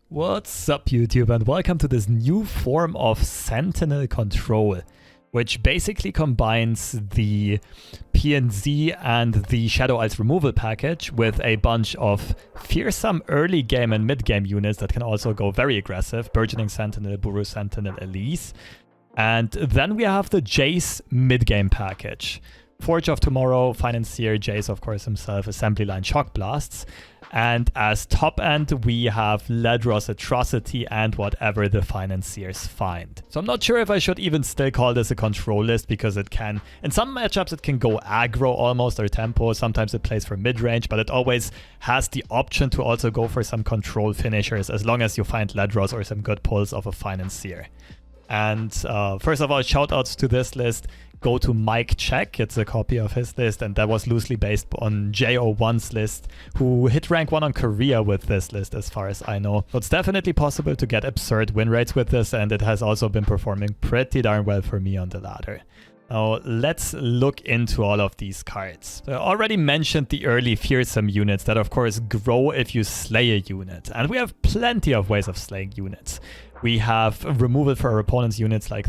What's up YouTube, and welcome to this new form of Sentinel Control, which basically combines the PNZ and the Shadow Isles removal package with a bunch of fearsome early game and mid game units that can also go very aggressive: Burgeoning Sentinel, Buru Sentinel, Elise. And then we have the Jayce mid game package. Forge of Tomorrow, Financier, Jayce of course himself, Assembly Line, Shock Blasts. And as top end, we have Ledros, Atrocity, and whatever the Financiers find. So I'm not sure if I should even still call this a control list, because it can, in some matchups, it can go aggro almost, or tempo. Sometimes it plays for mid-range, but it always has the option to also go for some control finishers, as long as you find Ledros or some good pulls of a Financier. And first of all, shoutouts to this list go to Mike Check. It's a copy of his list, and that was loosely based on JO1's list, who hit rank 1 on Korea with this list, as far as I know. So it's definitely possible to get absurd win rates with this, and it has also been performing pretty darn well for me on the ladder. Now, let's look into all of these cards. So I already mentioned the early fearsome units that, of course, grow if you slay a unit. And we have plenty of ways of slaying units. We have removal for our opponent's units like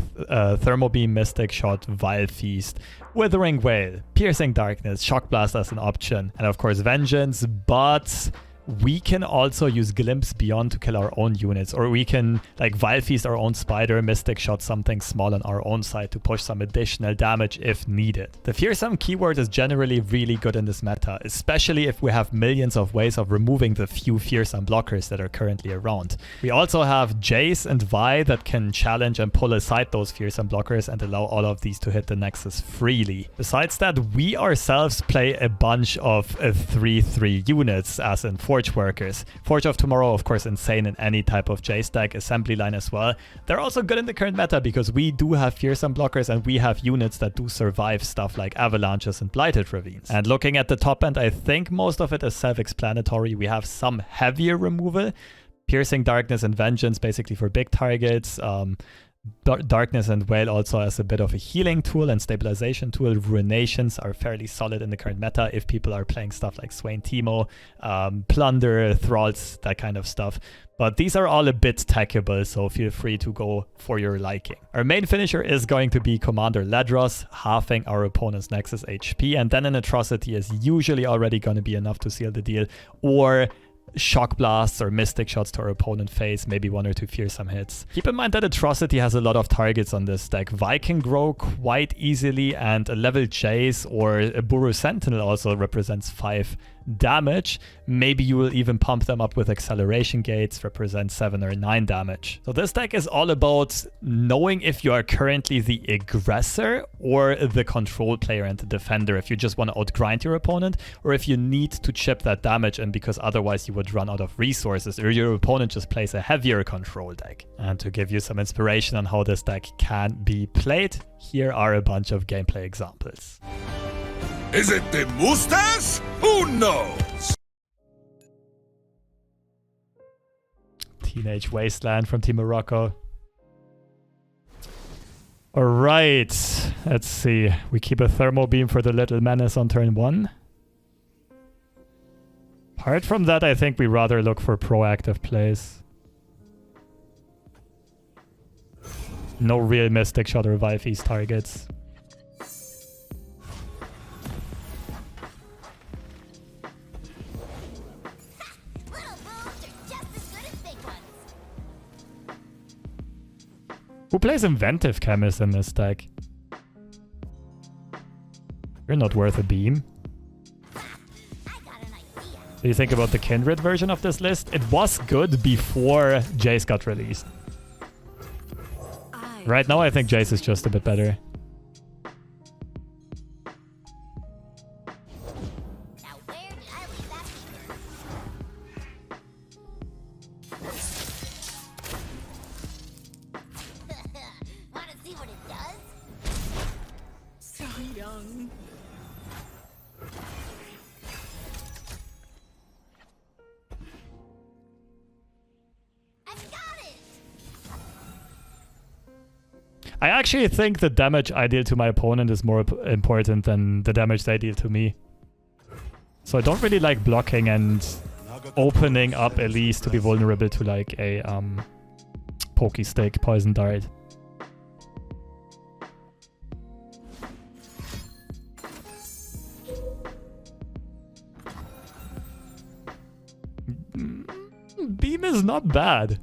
Thermal Beam, Mystic Shot, Vile Feast, Withering Wail, Piercing Darkness, Shock Blast as an option, and of course Vengeance, but we can also use Glimpse Beyond to kill our own units, or we can like Vile Feast our own Spider, Mystic Shot something small on our own side to push some additional damage if needed. The fearsome keyword is generally really good in this meta, especially if we have millions of ways of removing the few fearsome blockers that are currently around. We also have Jayce and Vi that can challenge and pull aside those fearsome blockers and allow all of these to hit the Nexus freely. Besides that, we ourselves play a bunch of 3/3 units, as in Forge Workers. Forge of Tomorrow, of course, insane in any type of Jayce deck. Assembly Line as well. They're also good in the current meta because we do have fearsome blockers and we have units that do survive stuff like Avalanches and Blighted Ravines. And looking at the top end, I think most of it is self-explanatory. We have some heavier removal. Piercing Darkness and Vengeance basically for big targets. Darkness and Wail also as a bit of a healing tool and stabilization tool. Ruinations are fairly solid in the current meta if people are playing stuff like Swain Teemo, Plunder, Thralls, that kind of stuff. But these are all a bit techable, so feel free to go for your liking. Our main finisher is going to be Commander Ledros, halving our opponent's Nexus HP, and then an Atrocity is usually already going to be enough to seal the deal, or Shock Blasts or Mystic Shots to our opponent face, maybe 1 or 2 fearsome hits. Keep in mind that Atrocity has a lot of targets on this deck. Vi can grow quite easily, and a level Jayce or a Buru Sentinel also represents 5 damage. Maybe you will even pump them up with acceleration gates, represent 7 or 9 damage. So this deck is all about knowing if you are currently the aggressor or the control player and the defender, if you just want to outgrind your opponent, or if you need to chip that damage in because otherwise you would run out of resources, or your opponent just plays a heavier control deck. And to give you some inspiration on how this deck can be played, here are a bunch of gameplay examples. Is it the mustache? Who knows? Teenage Wasteland from Team Morocco. Alright, let's see. We keep a Thermal Beam for the Little Menace on turn 1. Apart from that, I think we rather look for proactive plays. No real Mystic Shot or Vile Feast targets. Who plays Inventive Chemist in this deck? You're not worth a beam. What do you think about the Kindred version of this list? It was good before Jayce got released. Right now I think Jayce is just a bit better. I actually think the damage I deal to my opponent is more important than the damage they deal to me. So I don't really like blocking, and opening up Elise to be vulnerable to like a pokey stick, poison dart. Beam is not bad.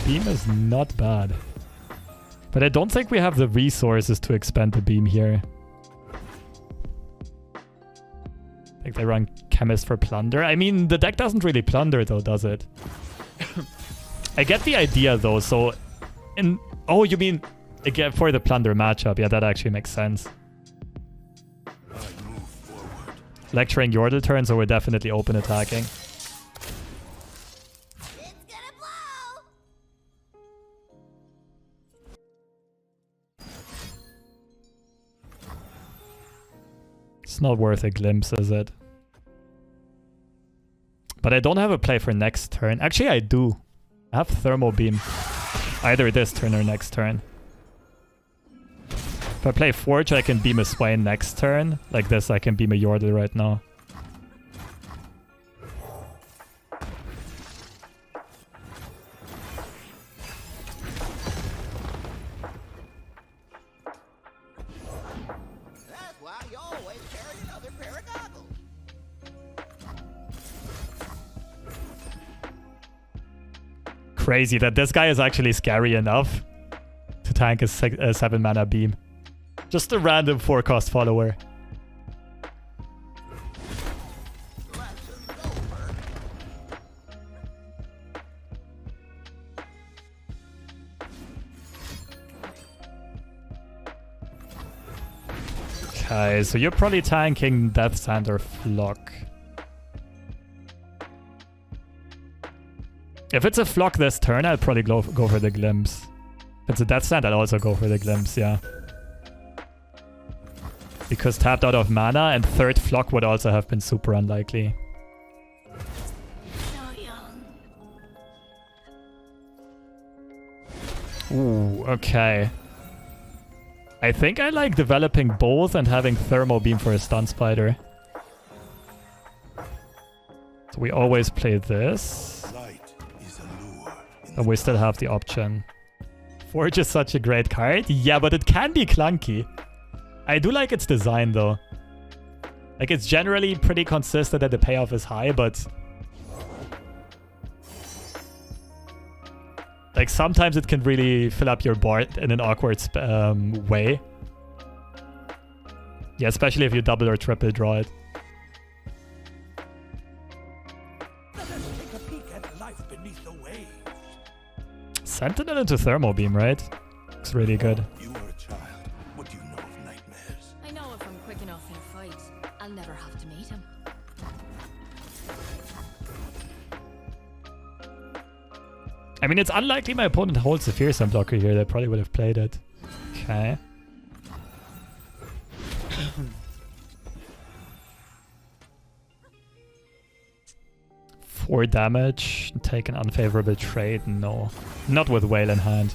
Beam is not bad. But I don't think we have the resources to expand the beam here. I think they run Chemist for Plunder. I mean, the deck doesn't really plunder though, does it? I get the idea though, so... Oh, you mean again for the Plunder matchup. Yeah, that actually makes sense. Lecturing Yordle turn, so we're definitely open attacking. It's not worth a glimpse, is it? But I don't have a play for next turn. Actually, I do. I have Thermo Beam. Either this turn or next turn. If I play Forge, I can beam a Swain next turn. Like this, I can beam a Yordle right now. Crazy that this guy is actually scary enough to tank a 7 mana beam. Just a random 4-cost follower. Okay, so you're probably tanking Death Sand or Flock. If it's a Flock this turn, I'll probably go for the Glimpse. If it's a Death Sand, I'll also go for the Glimpse, yeah. Because tapped out of mana, and third Flock would also have been super unlikely. Ooh, okay. I think I like developing both and having Thermo Beam for a Stun Spider. So we always play this. And we still have the option. Forge is such a great card. Yeah, but it can be clunky. I do like its design though. Like it's generally pretty consistent and the payoff is high, but... like sometimes it can really fill up your board in an awkward way. Yeah, especially if you double or triple draw it. Sentinel into Thermo Beam, right? Looks really good. You are a child. What do you know of nightmares? I know if I'm quick enough in a fight, I'll never have to meet him. I mean, it's unlikely my opponent holds the Fearsome blocker here. They probably would have played it. Okay. 4 damage. Take an unfavorable trade. No. Not with Whale in hand.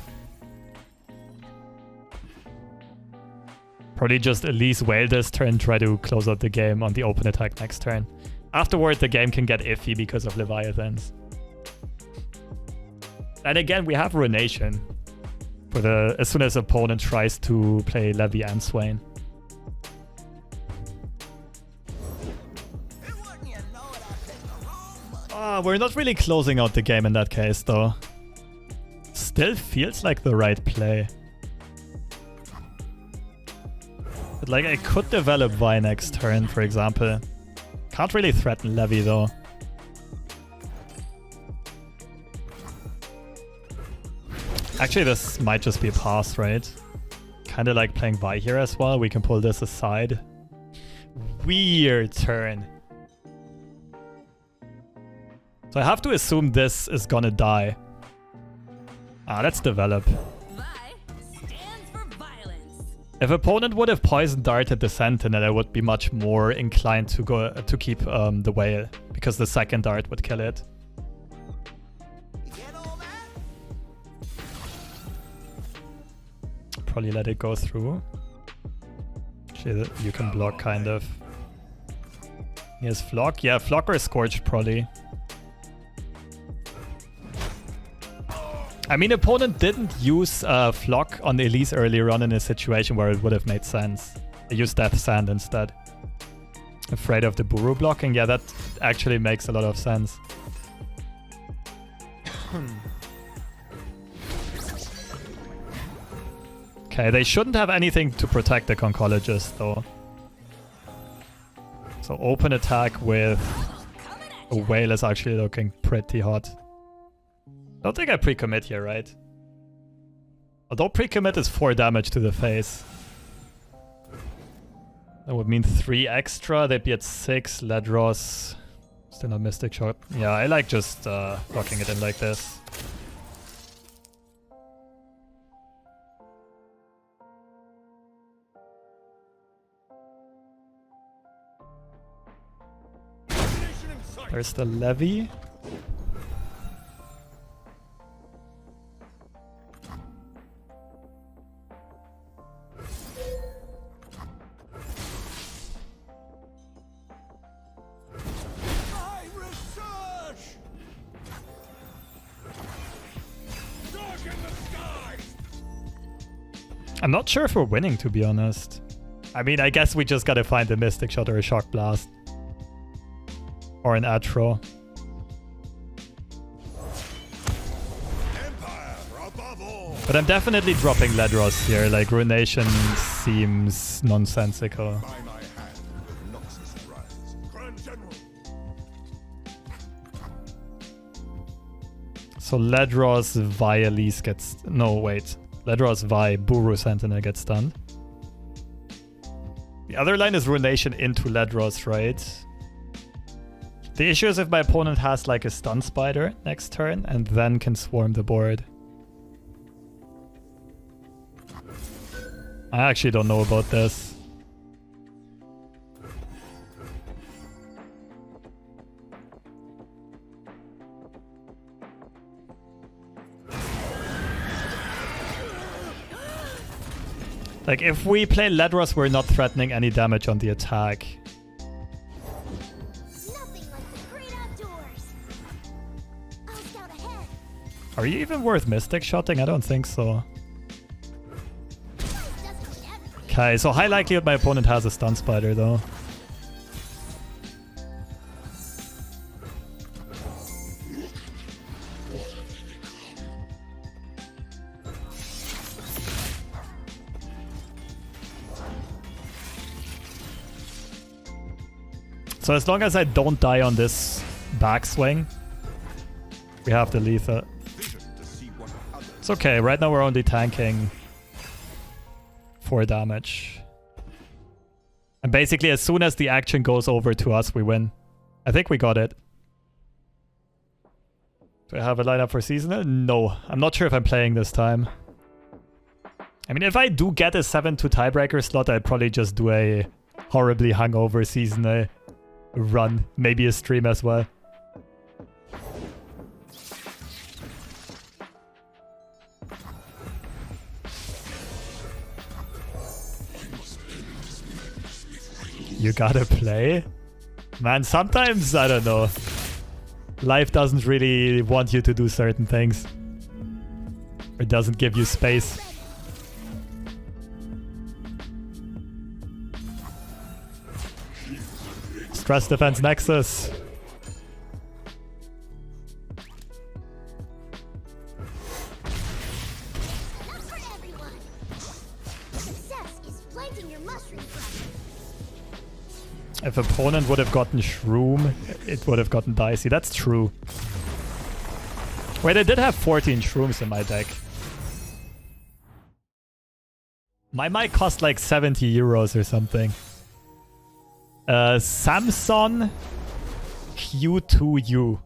Probably just Elise Whale this turn, try to close out the game on the open attack next turn. Afterward, the game can get iffy because of Leviathans. And again, we have Ruination for the as soon as opponent tries to play Levi and Swain. We're not really closing out the game in that case, though. Still feels like the right play. But like, I could develop Vi next turn, for example. Can't really threaten Levi, though. Actually, this might just be a pass, right? Kinda like playing Vi here as well. We can pull this aside. Weird turn. So I have to assume this is gonna die. Let's develop. Vi stands for violence. If opponent would have poison darted the Sentinel, I would be much more inclined to keep the Whale, because the second dart would kill it. Probably let it go through. Actually, you can block kind of. He has Flock. Yeah, Flock or Scorched probably. I mean, opponent didn't use Flock on Elise earlier on in a situation where it would have made sense. They used Death Sand instead. Afraid of the Buru blocking? Yeah, that actually makes a lot of sense. Okay, they shouldn't have anything to protect the Conchologist though. So open attack with a whale is actually looking pretty hot. Don't think I pre-commit here, right? Although pre-commit is 4 damage to the face. That would mean 3 extra. They'd be at 6. Ledros. Still not Mystic Shot. Yeah, I like just locking it in like this. There's the Levy. I'm not sure if we're winning, to be honest. I mean, I guess we just gotta find a Mystic Shot or a Shock Blast. Or an Atro. But I'm definitely dropping Ledros here. Like, Ruination seems nonsensical. So Ledros, Vi, Elise gets... No, wait. Ledros, Vi, Buru, Sentinel gets stunned. The other line is Ruination into Ledros, right? The issue is if my opponent has like a Stun Spider next turn and then can swarm the board. I actually don't know about this. Like, if we play Ledros, we're not threatening any damage on the attack. Nothing like the great outdoors. I'll scout ahead. Are you even worth Mystic Shotting? I don't think so. Okay, so high likelihood my opponent has a Stun Spider though. So as long as I don't die on this backswing, we have the lethal. It's okay, right now we're only tanking 4 damage. And basically as soon as the action goes over to us, we win. I think we got it. Do I have a lineup for seasonal? No, I'm not sure if I'm playing this time. I mean, if I do get a 7-2 tiebreaker slot, I'd probably just do a horribly hungover seasonal run, maybe a stream as well. You gotta play? Man, sometimes, I don't know. Life doesn't really want you to do certain things. Or doesn't give you space. Stress Defense Nexus. If opponent would have gotten Shroom, it would have gotten dicey. That's true. Wait, I did have 14 Shrooms in my deck. My mic cost like 70 euros or something. Samsung Q2U.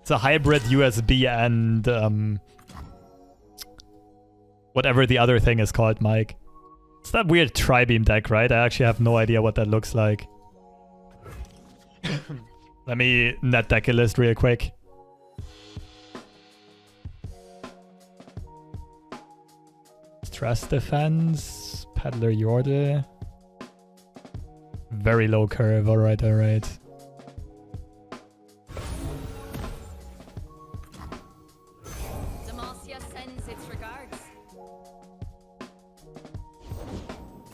It's a hybrid USB and whatever the other thing is called, Mike. It's that weird Tri-Beam deck, right? I actually have no idea what that looks like. Let me net deck a list real quick. Stress Defense, Peddler Yordle. Very low curve, alright, alright. sends its regards.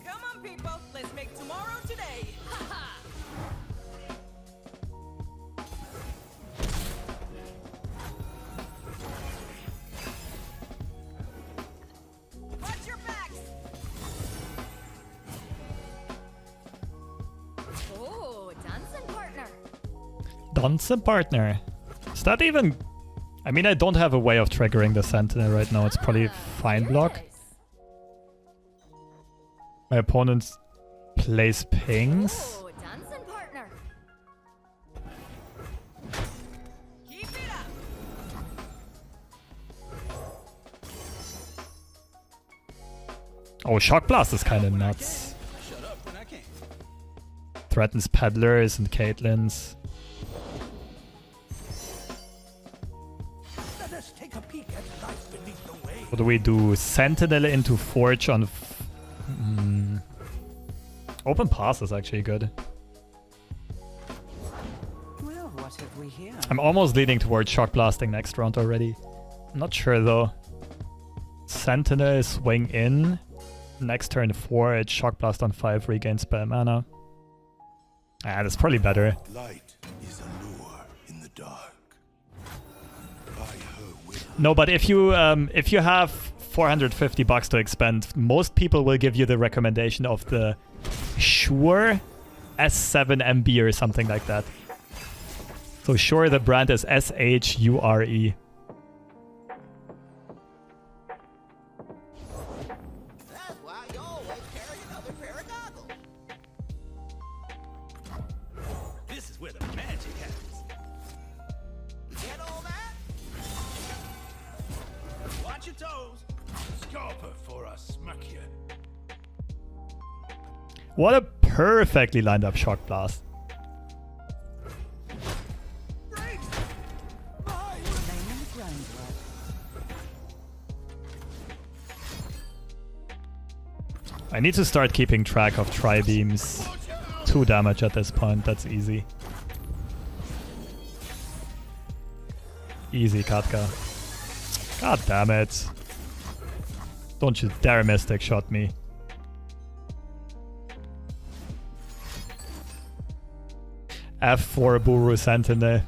Come on, people. Let's make tomorrow today. Watch your backs. Oh, dancing partner. Dancing partner. Is that even... I mean, I don't have a way of triggering the Sentinel right now. It's probably fine block. Yes. My opponent plays pings. Oh, dancing partner. Keep it up. Oh, Shock Blast is kind of nuts. Shut up when I can. Threatens Peddlers and Caitlyn's. Let us take a peek at life beneath the waves. What do we do? Sentinel into Forge on... Open Pass is actually good. Well, what have we here? I'm almost leaning towards Shock Blasting next round already. I'm not sure though. Sentinel swing in. Next turn 4, it's Shock Blast on 5, regain spell mana. Ah, that's probably better. Light is a lure in the dark. By her will. No, but if you have $450 to expend, most people will give you the recommendation of the Shure S7 MB or something like that. So Shure, the brand is SHURE. That's why you always carry another pair of goggles. This is where the magic happens. Get all that? Watch your toes. Scarper for a smack you. What a perfectly lined up Shock Blast. Break! Bye! Laying the groundwork. I need to start keeping track of tri-beams. 2 damage at this point, that's easy. Easy, Katka. God damn it. Don't you dare Mystic Shot me. F4 Buru Sentinel.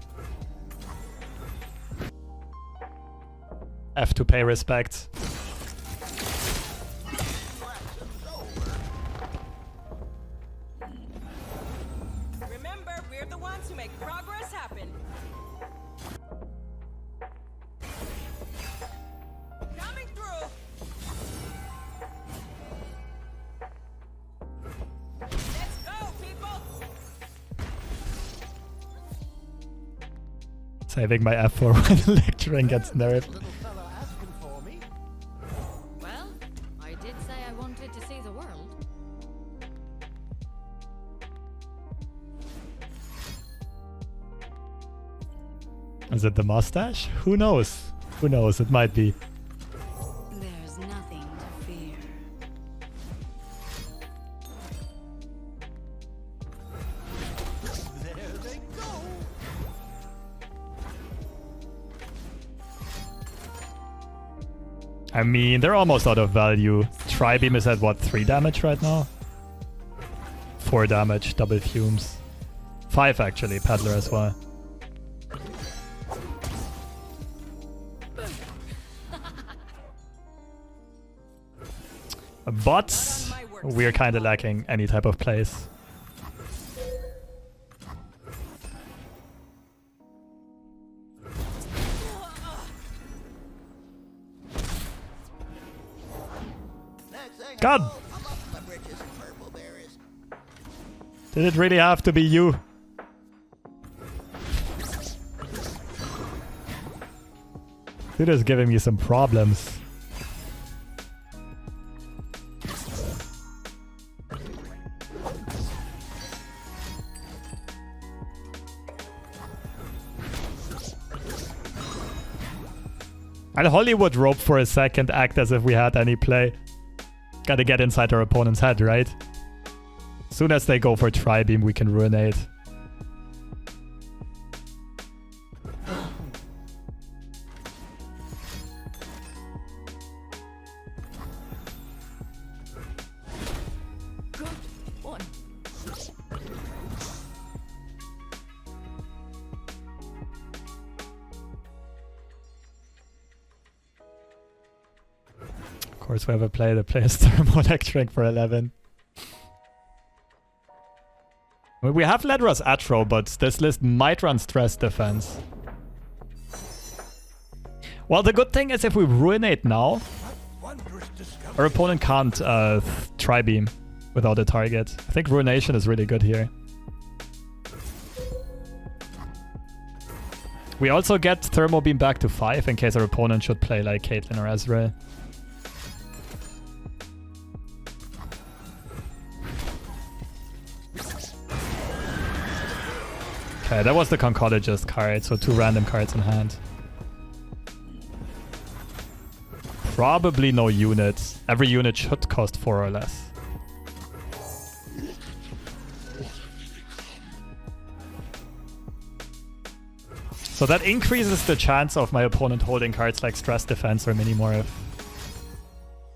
F to pay respect. Remember, we're the ones who make progress happen. Coming through. Let's go, people. Saving my F4 when Lecturing gets nerfed. Little fella asking for me. Well, I did say I wanted to see the world. Is it the mustache? Who knows? Who knows? It might be. There's nothing to fear. There they go. I mean, they're almost out of value. Tri-beam is at what, 3 damage right now? 4 damage, double fumes. 5 actually, Peddler as well. But we're kind of lacking any type of plays. Next thing I God! know, I'm up to my britches in purple berries. Did it really have to be you? Dude is giving me some problems. I'll Hollywood rope for a second, act as if we had any play. Gotta get inside our opponent's head, right? Soon as they go for tri-beam, we can ruinate. course, whoever played it plays Thermo lecturing for 11. Well, we have Ledros Atro, but this list might run stress defense. Well, the good thing is if we ruinate now, our opponent can't tri-beam without a target. I think ruination is really good here. We also get Thermo Beam back to 5 in case our opponent should play like Caitlyn or Ezreal. Okay, that was the Conchologist card, so 2 random cards in hand. Probably no units. Every unit should cost 4 or less. So that increases the chance of my opponent holding cards like Stress Defense or Minimorph.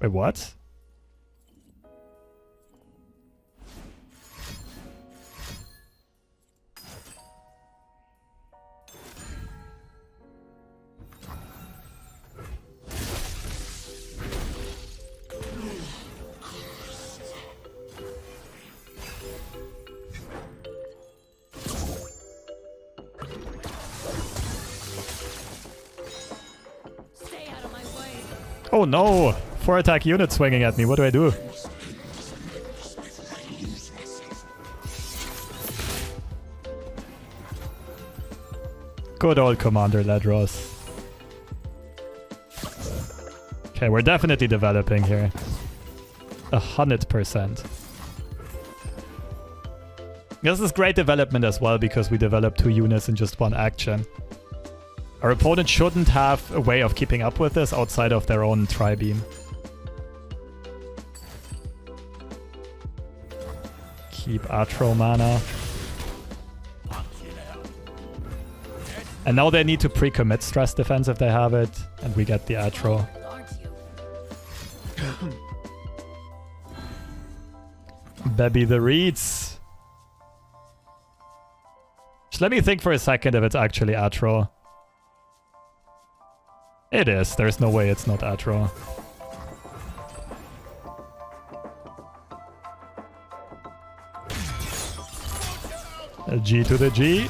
Wait, what? Oh no! 4 attack unit swinging at me, what do I do? Good old Commander Ledros. Okay, we're definitely developing here. 100%. This is great development as well because we develop 2 units in just 1 action. Our opponent shouldn't have a way of keeping up with this outside of their own tri-beam. Keep Atro mana. And now they need to pre-commit Stress Defense if they have it, and we get the Atro. Baby the reeds. Just let me think for a second if it's actually Atro. It is. There's no way it's not Atro. A G to the G.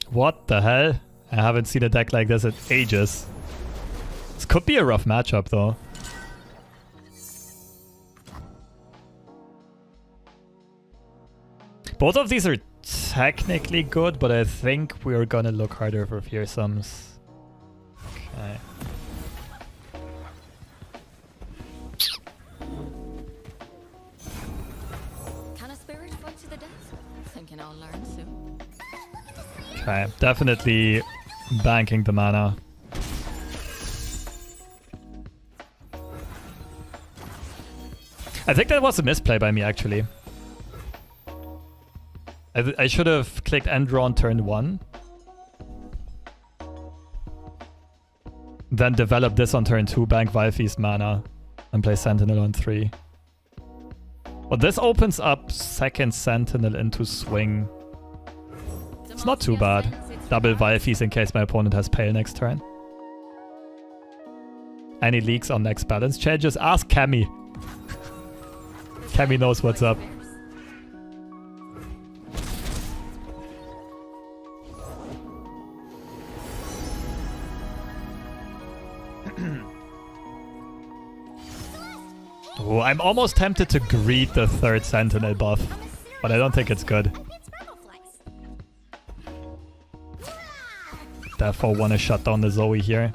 What the hell? I haven't seen a deck like this in ages. This could be a rough matchup though. Both of these are technically good, but I think we're gonna look harder for fearsomes. Okay. Can a spirit fight to the death? Thinking I'll learn soon. Okay, definitely banking the mana. I think that was a misplay by me actually. I should have clicked end draw on turn 1. Then develop this on turn 2, bank Vilefeast mana, and play Sentinel on 3. Well, this opens up second Sentinel into swing. It's not too bad. Double Vilefeast in case my opponent has Pale next turn. Any leaks on next balance changes? Ask Cammy. Cammy knows what's up. Oh, I'm almost tempted to greet the 3rd Sentinel buff, but I don't think it's good. Therefore, want to shut down the Zoe here.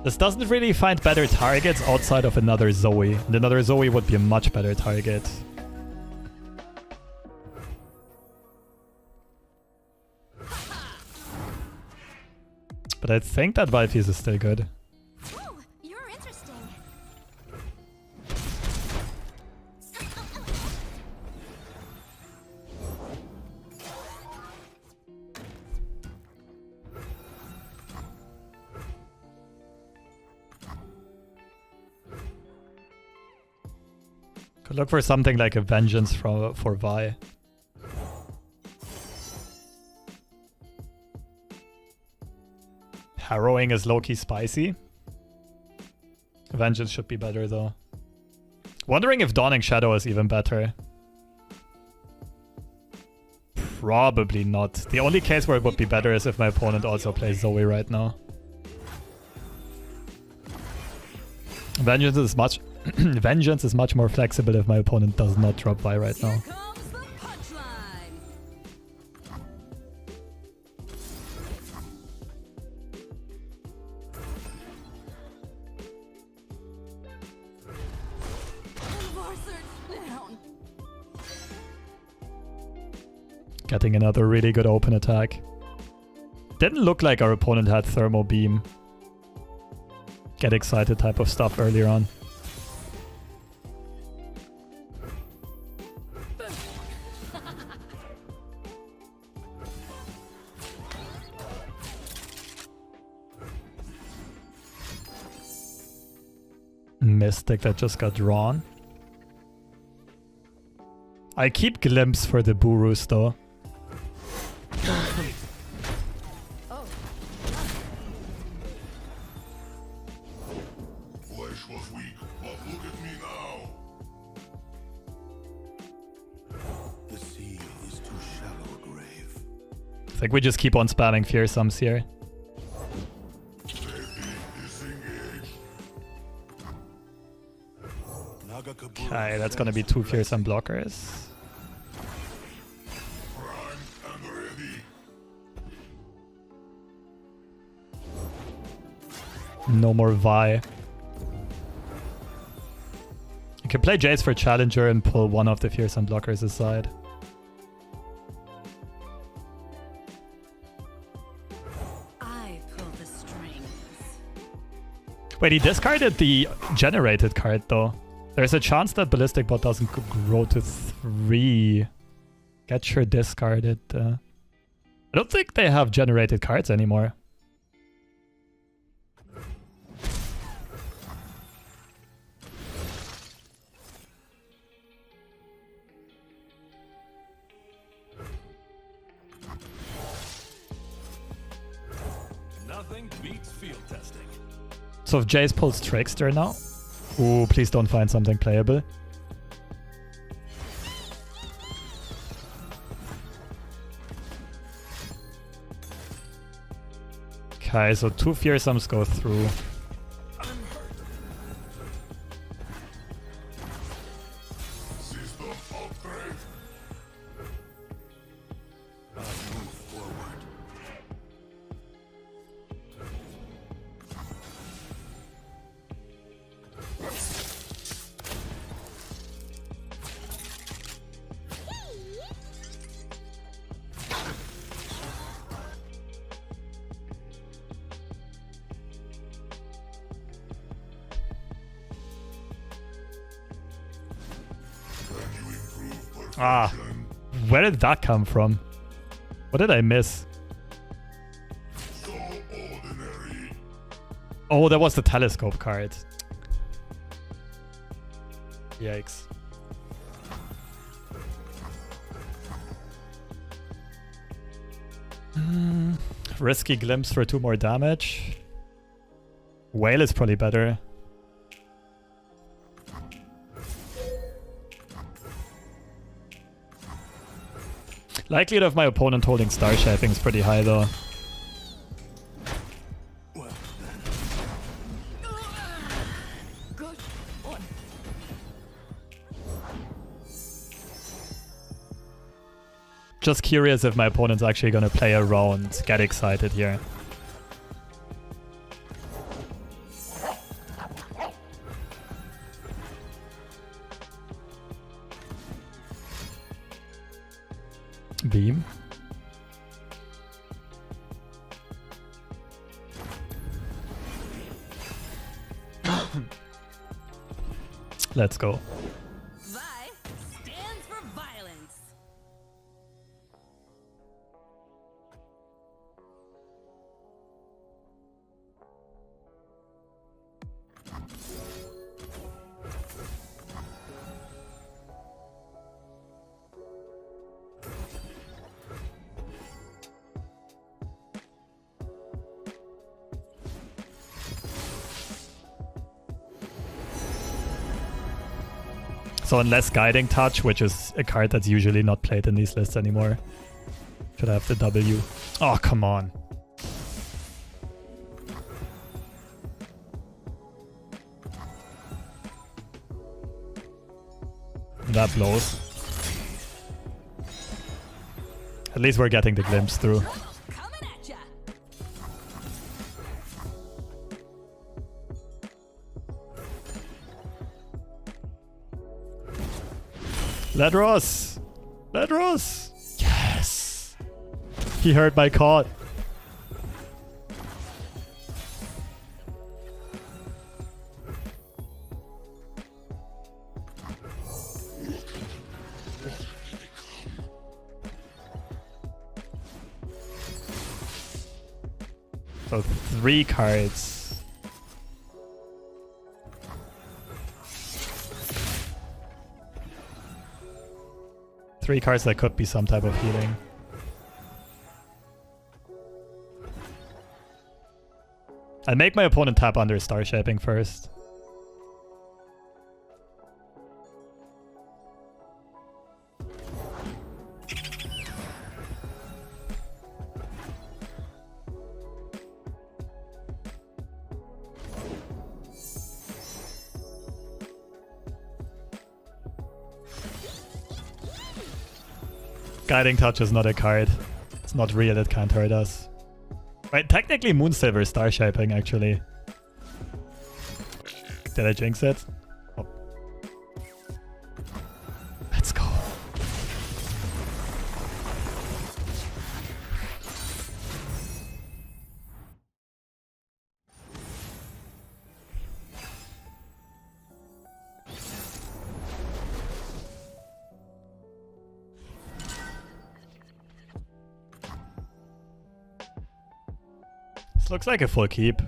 This doesn't really find better targets outside of another Zoe. And another Zoe would be a much better target. But I think that Vilefeast is still good. Could look for something like a Vengeance for Vi. Harrowing is low-key spicy. Vengeance should be better though. Wondering if Dawning Shadow is even better. Probably not. The only case where it would be better is if my opponent also plays Zoe right now. Vengeance is much Vengeance is much more flexible if my opponent does not drop Vi right now. Here comes the punchline. Down. Getting another really good open attack. Didn't look like our opponent had Thermal Beam. Get excited type of stuff earlier on. Mystic that just got drawn. I keep Glimpse for the Burus though. Flesh was weak, but look at me now. The sea is too shallow a grave. I think we just keep on spamming Fearsomes here. Okay, that's gonna be 2 Fearsome blockers. No more Vi. You can play Jayce for Challenger and pull one of the Fearsome blockers aside. I pull the strings. Wait, he discarded the generated card though. There's a chance that Ballistic Bot doesn't grow to 3. Get your discarded. I don't think they have generated cards anymore. Nothing beats field testing. So if Jayce pulls Trickster now. Ooh, please don't find something playable. Okay, so 2 Fearsomes go through. System upgrade. I move forward. Ah, where did that come from? What did I miss? So ordinary. Oh, that was the Telescope card. Yikes. Risky Glimpse for 2 more damage. Whale is probably better. Likelihood of my opponent holding Star Shaping is pretty high though. Good one. Just curious if my opponent's actually gonna play around. Get excited here. Beam. Let's go. Vi stands for violence. So unless Guiding Touch, which is a card that's usually not played in these lists anymore, should have the W. Oh, come on. That blows. At least we're getting the glimpse through. Coming at ya. Ledros! Ledros! Yes! He heard my call. So 3 cards. Three cards that could be some type of healing. I'll make my opponent tap under Star Shaping first. Guiding Touch is not a card. It's not real, it can't hurt us. Right, technically Moonsilver Star Shaping, actually. Did I jinx it? Oh. Let's go. Looks like a full keep.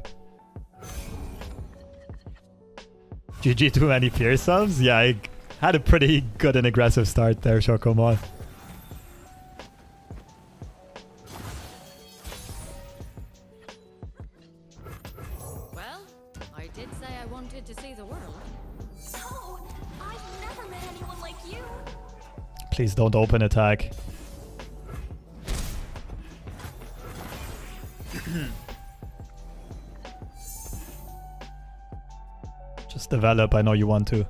GG too many Fear subs? Yeah, I had a pretty good and aggressive start there, Shokomon. Well, I did say I wanted to see the world. So, I've never met anyone like you. Please don't open attack. Just develop, I know you want to.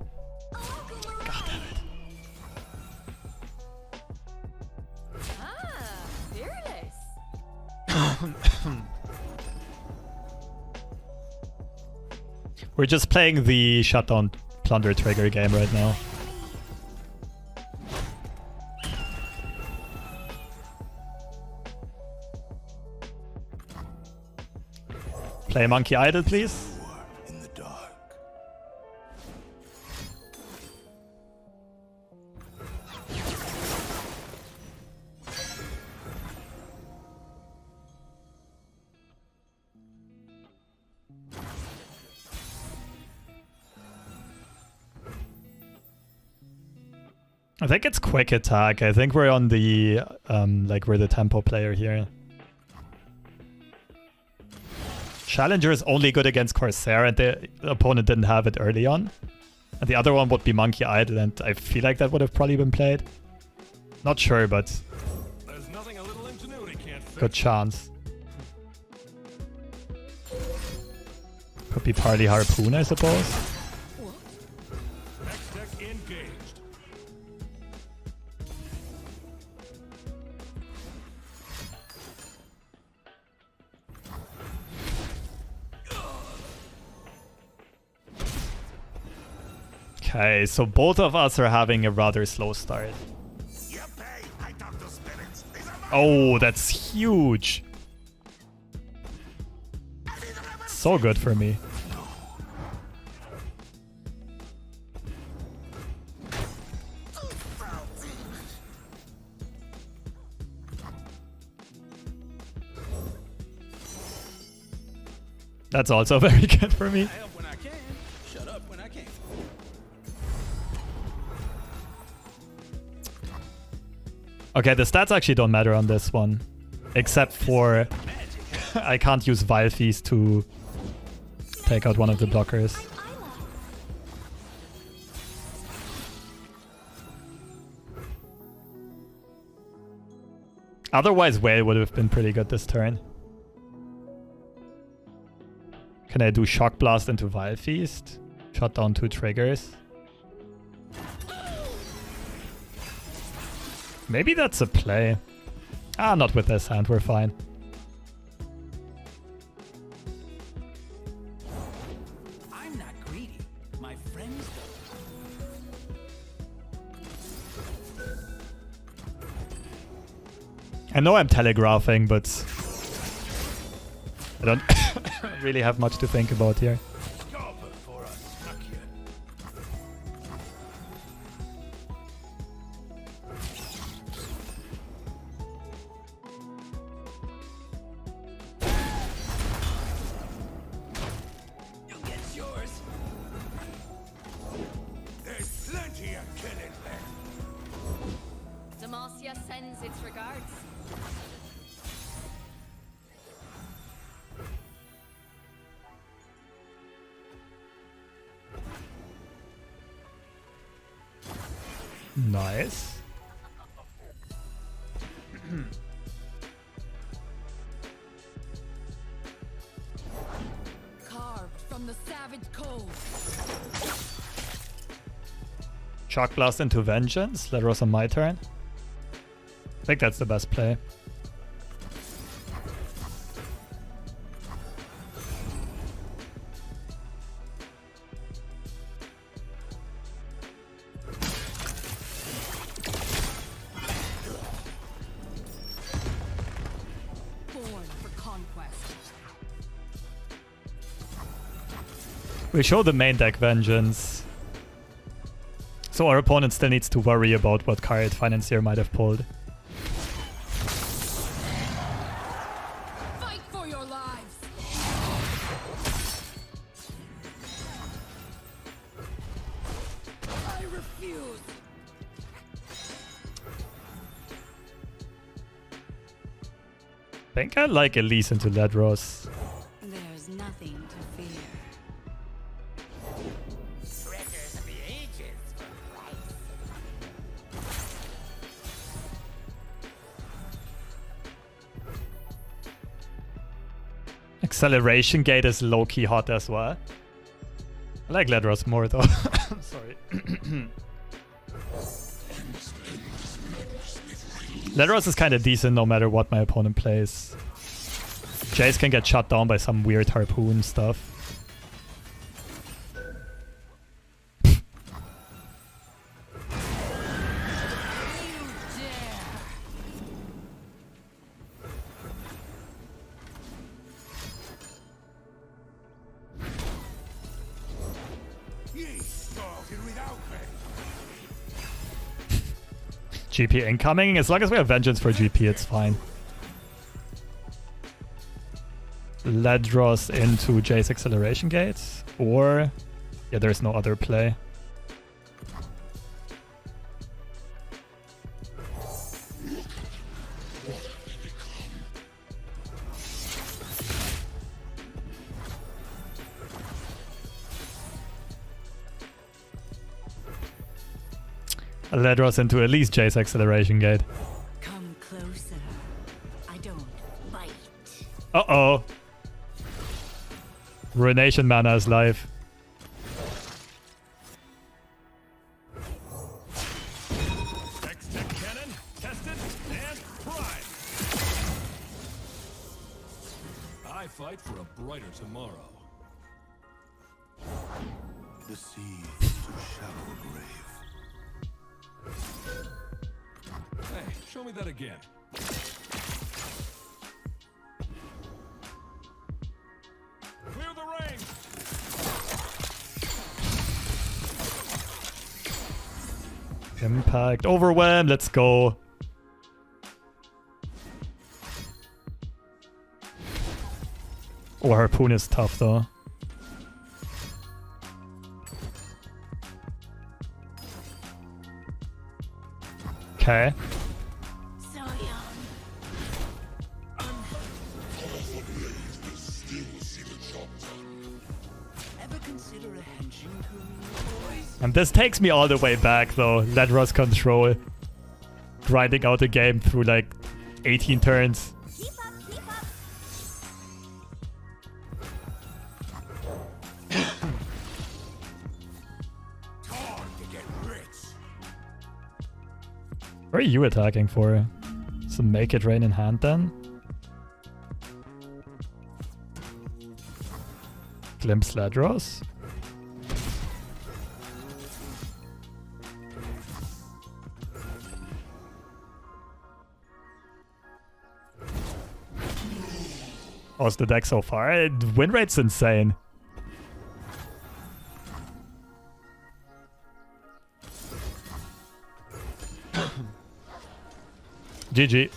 God damn it. Ah, fearless. We're just playing the shutdown plunder trigger game right now. Play Monkey Idol, please. In the dark. I think it's quick attack. I think we're on the like we're the tempo player here. Challenger is only good against Corsair, and the opponent didn't have it early on. And the other one would be Monkey Idol, and I feel like that would have probably been played. Not sure, but There's nothing a little ingenuity can't fix. good chance. Could be Party Harpoon, I suppose. Next deck engaged. Okay, so both of us are having a rather slow start. Oh, that's huge. So good for me. That's also very good for me. Help when I can. Shut up when I can. Okay, the stats actually don't matter on this one. Except for I can't use Vile Feast to take out one of the blockers. Otherwise, Whale would have been pretty good this turn. Can I do Shock Blast into Vile Feast? Shut down 2 triggers. Maybe that's a play. Ah, not with this hand, we're fine. I'm not greedy. My friends though. I know I'm telegraphing, but I don't really have much to think about here. Sends its regards. Nice. Carved from the savage cold. Shock Blast into Vengeance. Ledros on my turn. I think that's the best play. Born for conquest. We show the main deck Vengeance. So our opponent still needs to worry about what card Financier might have pulled. Fight for your lives. I refuse. I think I like Elise into Ledros. There's nothing to fear. Treasures of the ages for price. Acceleration Gate is low-key hot as well. I like Ledros more though. Sorry. Ledros is kind of decent no matter what my opponent plays. Jayce can get shut down by some weird harpoon stuff. GP incoming. As long as we have Vengeance for GP, it's fine. Ledros into Jayce Acceleration Gate. Or... yeah, there's no other play. Ledros into Elise Jayce Acceleration Gate. Come closer. I don't bite. Uh-oh. Ruination mana is live. X-Tech cannon, tested and primed. I fight for a brighter tomorrow. The sea is too shallow a grave. Hey, show me that again. Clear the range. Impact. Overwhelm. Let's go. Oh, Harpoon is tough though. Okay. So young. Ever consider a henshin boys? And this takes me all the way back though. Ledros Control. Grinding out the game through like 18 turns. Keep up, keep up. Time to get rich. What are you attacking for? So make it rain in hand then? Glimpse Ledros? How's the deck so far? Win rate's insane. GG.